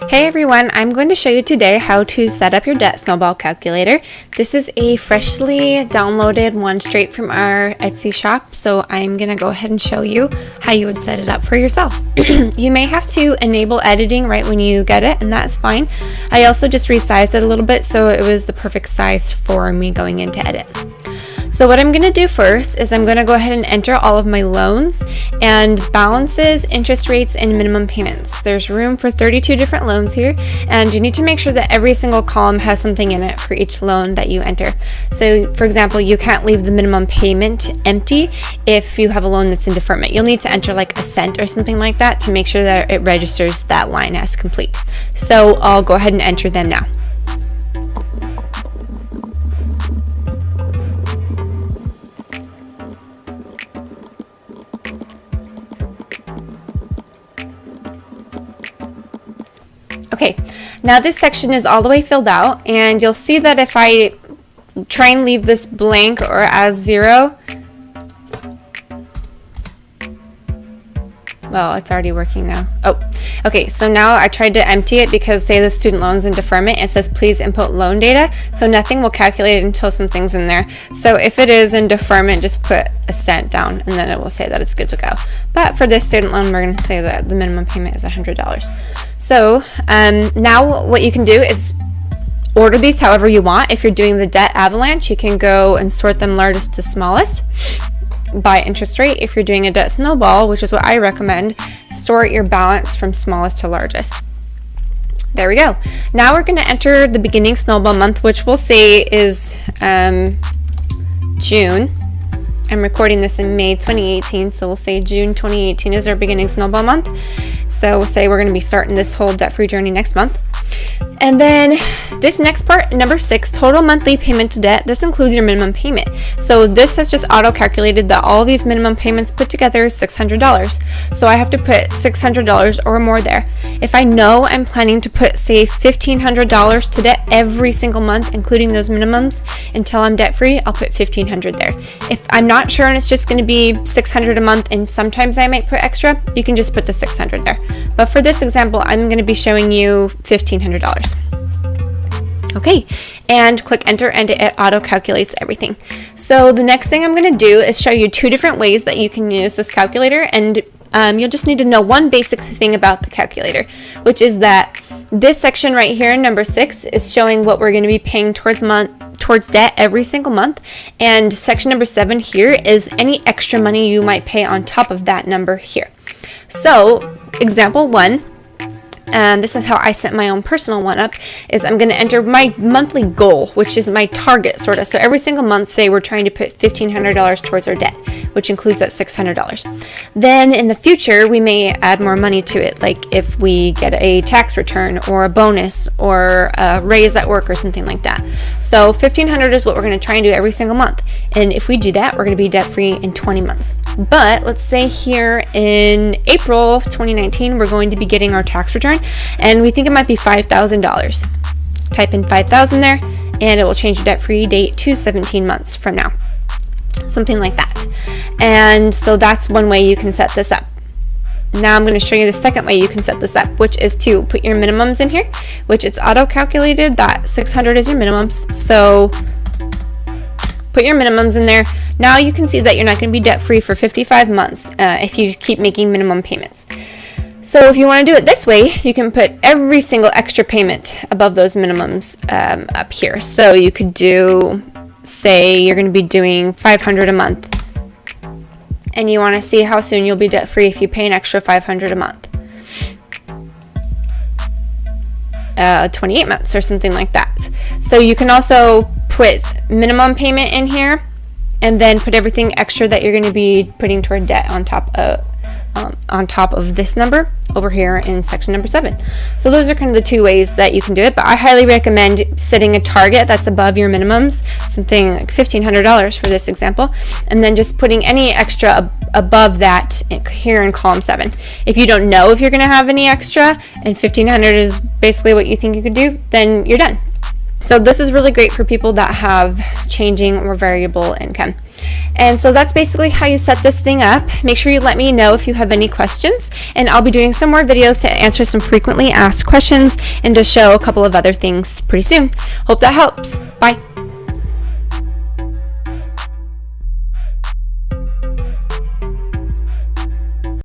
Hey everyone, I'm going to show you today how to set up your debt snowball calculator. This is a freshly downloaded one straight from our Etsy shop, so I'm going to go ahead and show you how you would set it up for yourself. You may have to enable editing right when you get it, and that's fine. I also just resized it a little bit so it was the perfect size for me going into edit. So what I'm going to do first is I'm going to go ahead and enter all of my loans and balances, interest rates, and minimum payments. There's room for 32 different loans here, and you need to make sure that every single column has something in it for each loan that you enter. So for example, you can't leave the minimum payment empty if you have a loan that's in deferment. You'll need to enter like a cent or something like that to make sure that it registers that line as complete. So I'll go ahead and enter them now. Okay, now this section is all the way filled out, and you'll see that if I try and leave this blank or as 0, well, it's already working now. Oh, okay, so now I tried to empty it because say the student loan's in deferment, it says please input loan data, so nothing will calculate until something's in there. So if it is in deferment, just put a cent down and then it will say that it's good to go. But for this student loan, we're going to say that the minimum payment is $100. So now what you can do is order these however you want. If you're doing the debt avalanche, you can go and sort them largest to smallest by interest rate. If you're doing a debt snowball, which is what I recommend, sort your balance from smallest to largest. There we go. Now we're going to enter the beginning snowball month, which we'll say is June. I'm recording this in May 2018, so we'll say June 2018 is our beginning snowball month. So we'll say we're going to be starting this whole debt-free journey next month. And then this next part, number 6, total monthly payment to debt. This includes your minimum payment. So this has just auto-calculated that all these minimum payments put together is $600. So I have to put $600 or more there. If I know I'm planning to put, say, $1,500 to debt every single month, including those minimums, until I'm debt-free, I'll put $1,500 there. If I'm not sure and it's just going to be $600 a month, and sometimes I might put extra, you can just put the $600 there. But for this example, I'm going to be showing you $1,500. Okay, and click enter and it auto calculates everything. So the next thing I'm going to do is show you 2 different ways that you can use this calculator, and you'll just need to know one basic thing about the calculator, which is that this section right here, number 6, is showing what we're going to be paying towards debt every single month, and section number 7 here is any extra money you might pay on top of that number here. So example 1, and this is how I set my own personal one up, is I'm going to enter my monthly goal, which is my target sort of. So every single month, say we're trying to put $1,500 towards our debt, which includes that $600. Then in the future, we may add more money to it, like if we get a tax return or a bonus or a raise at work or something like that. So $1,500 is what we're going to try and do every single month. And if we do that, we're going to be debt-free in 20 months. But let's say here in April of 2019, we're going to be getting our tax return, and we think it might be $5,000. Type in 5,000 there, and it will change your debt-free date to 17 months from now. Something like that. And so that's one way you can set this up. Now I'm going to show you the second way you can set this up, which is to put your minimums in here, which it's auto-calculated that 600 is your minimums. So put your minimums in there. Now you can see that you're not going to be debt-free for 55 months if you keep making minimum payments. So if you want to do it this way, you can put every single extra payment above those minimums up here. So you could do, say you're going to be doing $500 a month, and you want to see how soon you'll be debt-free if you pay an extra $500 a month. 28 months or something like that. So you can also put minimum payment in here and then put everything extra that you're going to be putting toward debt on top of this number over here in section number 7. So those are kind of the 2 ways that you can do it, but I highly recommend setting a target that's above your minimums, something like $1,500 for this example, and then just putting any extra above that here in column 7. If you don't know if you're going to have any extra and $1,500 is basically what you think you could do, then you're done. So this is really great for people that have changing or variable income. And so that's basically how you set this thing up. Make sure you let me know if you have any questions, and I'll be doing some more videos to answer some frequently asked questions and to show a couple of other things pretty soon. Hope that helps. Bye.